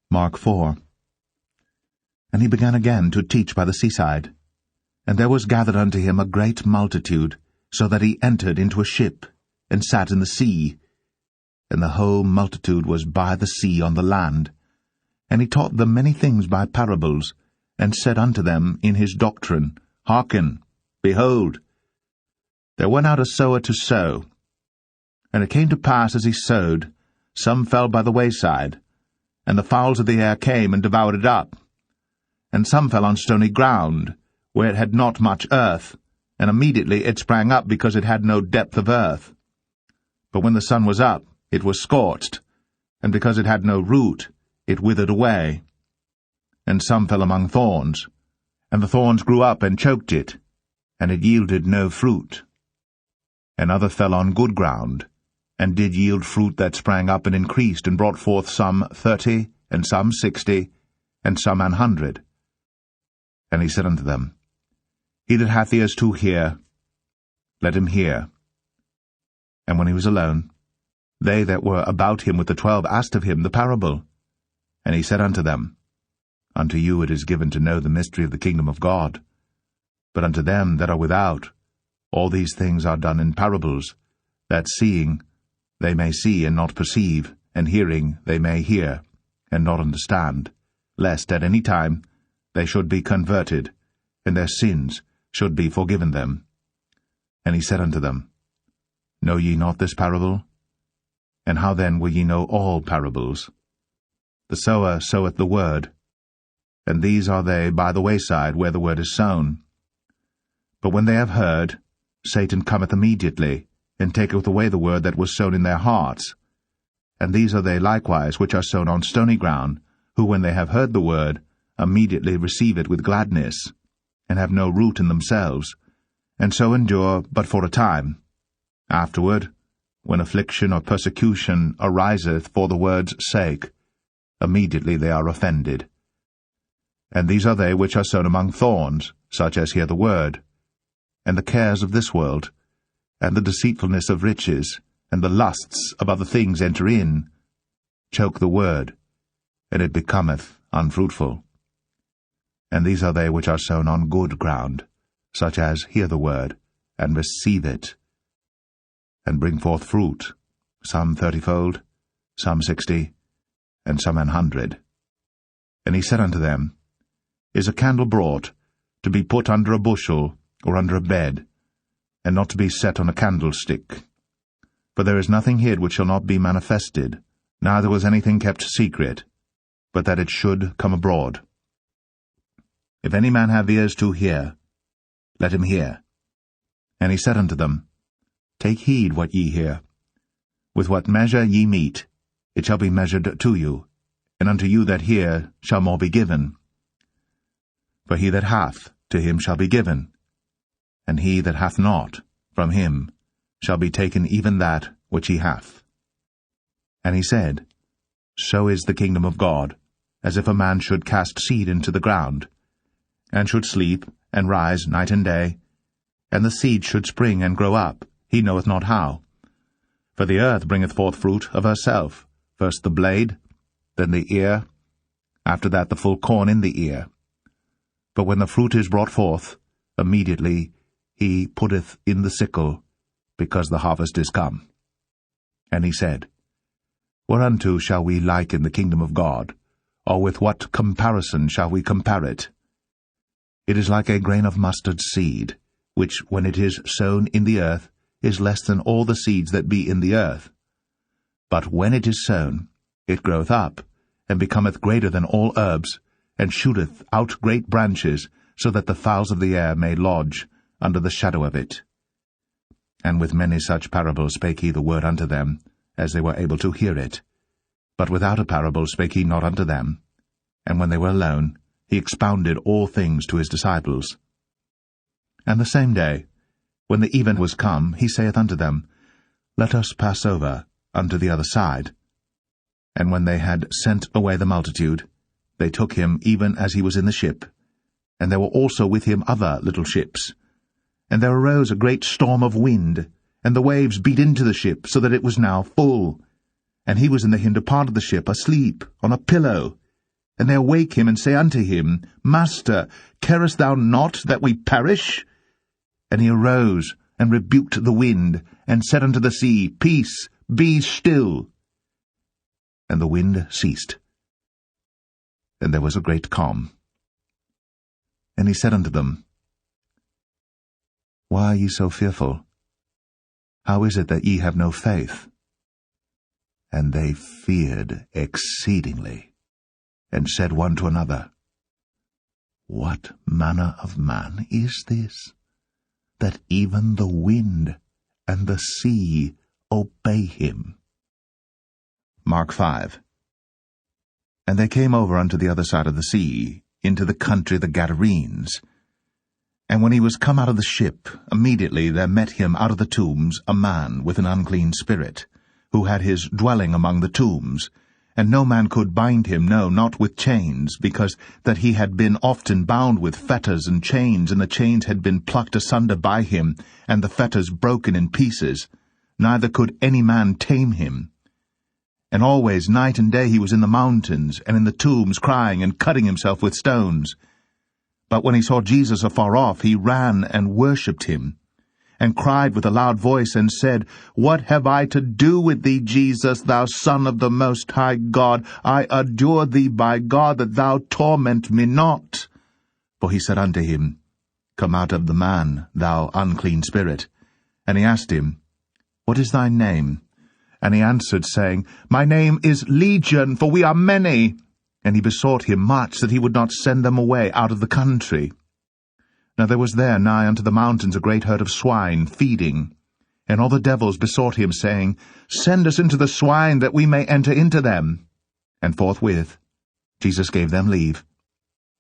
Mark 4. And he began again to teach by the seaside. And there was gathered unto him a great multitude, so that he entered into a ship, and sat in the sea. And the whole multitude was by the sea on the land. And he taught them many things by parables, and said unto them in his doctrine, Hearken, behold, there went out a sower to sow. And it came to pass as he sowed, some fell by the wayside, and the fowls of the air came and devoured it up. And some fell on stony ground, where it had not much earth, and immediately it sprang up, because it had no depth of earth. But when the sun was up, it was scorched, and because it had no root, it withered away. And some fell among thorns, and the thorns grew up and choked it, and it yielded no fruit. And other fell on good ground, and did yield fruit that sprang up and increased, and brought forth some 30, and some 60, and some 100. And he said unto them, He that hath ears to hear, let him hear. And when he was alone, they that were about him with the 12 asked of him the parable. And he said unto them, Unto you it is given to know the mystery of the kingdom of God. But unto them that are without, all these things are done in parables, that seeing they may see and not perceive, and hearing they may hear and not understand, lest at any time they should be converted, and their sins should be forgiven them. And he said unto them, Know ye not this parable? And how then will ye know all parables? The sower soweth the word, and these are they by the wayside where the word is sown. But when they have heard, Satan cometh immediately, and taketh away the word that was sown in their hearts. And these are they likewise which are sown on stony ground, who when they have heard the word, immediately receive it with gladness, and have no root in themselves, and so endure but for a time. Afterward, when affliction or persecution ariseth for the word's sake, immediately they are offended. And these are they which are sown among thorns, such as hear the word, and the cares of this world, and the deceitfulness of riches, and the lusts of other things enter in, choke the word, and it becometh unfruitful. And these are they which are sown on good ground, such as hear the word, and receive it, and bring forth fruit, some 30-fold, some 60, and some 100. And he said unto them, Is a candle brought, to be put under a bushel, or under a bed, and not to be set on a candlestick? For there is nothing hid which shall not be manifested, neither was anything kept secret, but that it should come abroad. If any man have ears to hear, let him hear. And he said unto them, Take heed what ye hear. With what measure ye mete, it shall be measured to you, and unto you that hear shall more be given. For he that hath, to him shall be given, and he that hath not, from him shall be taken even that which he hath. And he said, So is the kingdom of God, as if a man should cast seed into the ground, and should sleep, and rise night and day, and the seed should spring and grow up, he knoweth not how. For the earth bringeth forth fruit of herself, first the blade, then the ear, after that the full corn in the ear. But when the fruit is brought forth, immediately he putteth in the sickle, because the harvest is come. And he said, Whereunto shall we liken the kingdom of God, or with what comparison shall we compare it? It is like a grain of mustard seed, which, when it is sown in the earth, is less than all the seeds that be in the earth. But when it is sown, it groweth up, and becometh greater than all herbs, and shooteth out great branches, so that the fowls of the air may lodge under the shadow of it. And with many such parables spake he the word unto them, as they were able to hear it. But without a parable spake he not unto them. And when they were alone, he expounded all things to his disciples. And the same day, when the even was come, he saith unto them, Let us pass over unto the other side. And when they had sent away the multitude, they took him even as he was in the ship. And there were also with him other little ships. And there arose a great storm of wind, and the waves beat into the ship, so that it was now full. And he was in the hinder part of the ship, asleep, on a pillow. And they awake him, and say unto him, Master, carest thou not that we perish? And he arose, and rebuked the wind, and said unto the sea, Peace, be still. And the wind ceased, and there was a great calm. And he said unto them, Why are ye so fearful? How is it that ye have no faith? And they feared exceedingly, and said one to another, What manner of man is this, that even the wind and the sea obey him? Mark 5. And they came over unto the other side of the sea, into the country of the Gadarenes. And when he was come out of the ship, immediately there met him out of the tombs a man with an unclean spirit, who had his dwelling among the tombs, and no man could bind him, no, not with chains, because that he had been often bound with fetters and chains, and the chains had been plucked asunder by him, and the fetters broken in pieces. Neither could any man tame him. And always, night and day, he was in the mountains, and in the tombs, crying and cutting himself with stones. But when he saw Jesus afar off, he ran and worshipped him, and cried with a loud voice, and said, What have I to do with thee, Jesus, thou Son of the Most High God? I adjure thee by God that thou torment me not. For he said unto him, Come out of the man, thou unclean spirit. And he asked him, What is thy name? And he answered, saying, My name is Legion, for we are many. And he besought him much that he would not send them away out of the country. Now there was there nigh unto the mountains a great herd of swine feeding. And all the devils besought him, saying, Send us into the swine, that we may enter into them. And forthwith Jesus gave them leave.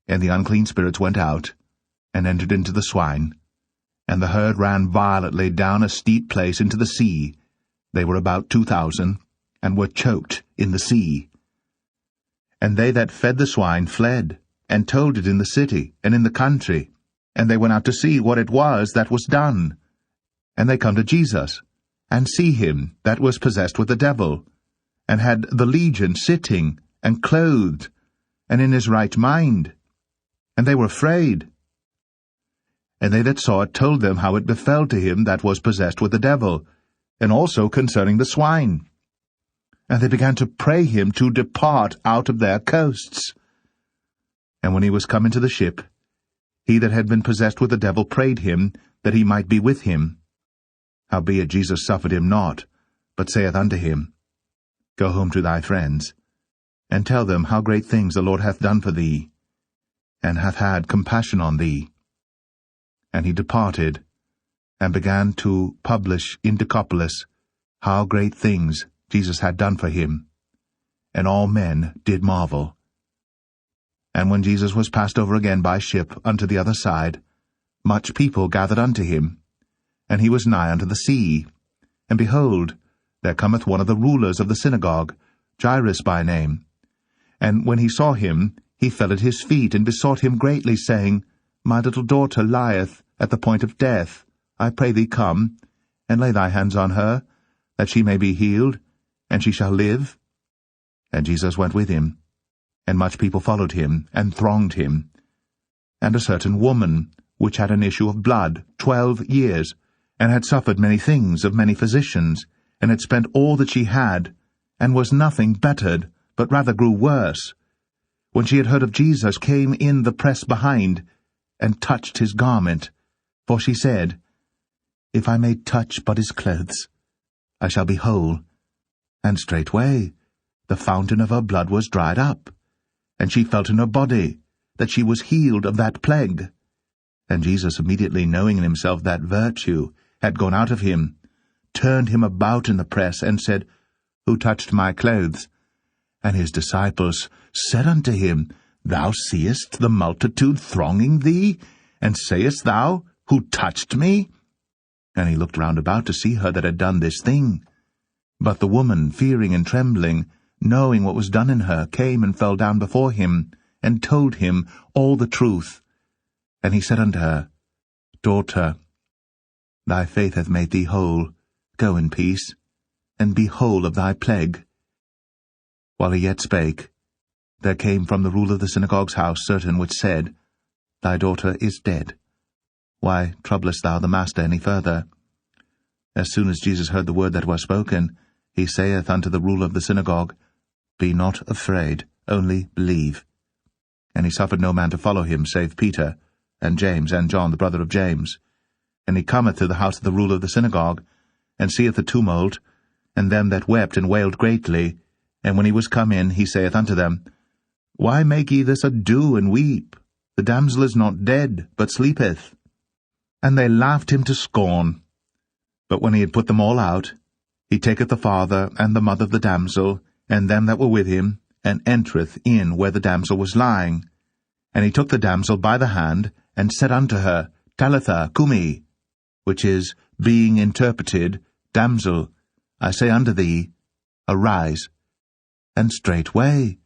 And the unclean spirits went out, and entered into the swine. And the herd ran violently down a steep place into the sea. They were about 2,000, and were choked in the sea. And they that fed the swine fled, and told it in the city and in the country. And they went out to see what it was that was done. And they come to Jesus, and see him that was possessed with the devil, and had the legion sitting, and clothed, and in his right mind. And they were afraid. And they that saw it told them how it befell to him that was possessed with the devil, and also concerning the swine. And they began to pray him to depart out of their coasts. And when he was come into the ship, he that had been possessed with the devil prayed him that he might be with him. Howbeit Jesus suffered him not, but saith unto him, Go home to thy friends, and tell them how great things the Lord hath done for thee, and hath had compassion on thee. And he departed, and began to publish in Decapolis how great things Jesus had done for him. And all men did marvel. And when Jesus was passed over again by ship unto the other side, much people gathered unto him, and he was nigh unto the sea. And behold, there cometh one of the rulers of the synagogue, Jairus by name. And when he saw him, he fell at his feet, and besought him greatly, saying, My little daughter lieth at the point of death. I pray thee come, and lay thy hands on her, that she may be healed, and she shall live. And Jesus went with him, and much people followed him, and thronged him. And a certain woman, which had an issue of blood 12 years, and had suffered many things of many physicians, and had spent all that she had, and was nothing bettered, but rather grew worse, when she had heard of Jesus, came in the press behind, and touched his garment. For she said, If I may touch but his clothes, I shall be whole. And straightway the fountain of her blood was dried up, and she felt in her body that she was healed of that plague. And Jesus, immediately knowing in himself that virtue had gone out of him, turned him about in the press, and said, Who touched my clothes? And his disciples said unto him, Thou seest the multitude thronging thee, and sayest thou, Who touched me? And he looked round about to see her that had done this thing. But the woman, fearing and trembling, knowing what was done in her, came and fell down before him, and told him all the truth. And he said unto her, Daughter, thy faith hath made thee whole. Go in peace, and be whole of thy plague. While he yet spake, there came from the ruler of the synagogue's house certain which said, Thy daughter is dead. Why troublest thou the master any further? As soon as Jesus heard the word that was spoken, he saith unto the ruler of the synagogue, Be not afraid, only believe. And he suffered no man to follow him, save Peter, and James, and John, the brother of James. And he cometh to the house of the ruler of the synagogue, and seeth the tumult, and them that wept and wailed greatly. And when he was come in, he saith unto them, Why make ye this ado, and weep? The damsel is not dead, but sleepeth. And they laughed him to scorn. But when he had put them all out, he taketh the father and the mother of the damsel, and them that were with him, and entereth in where the damsel was lying. And he took the damsel by the hand, and said unto her, Talitha cumi, which is, being interpreted, Damsel, I say unto thee, arise. And straightway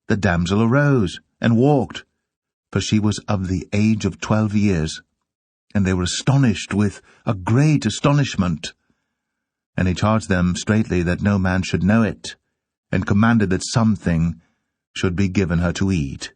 the damsel arose, and walked, for she was of the age of 12 years. And they were astonished with a great astonishment. And he charged them straitly that no man should know it, and commanded that something should be given her to eat.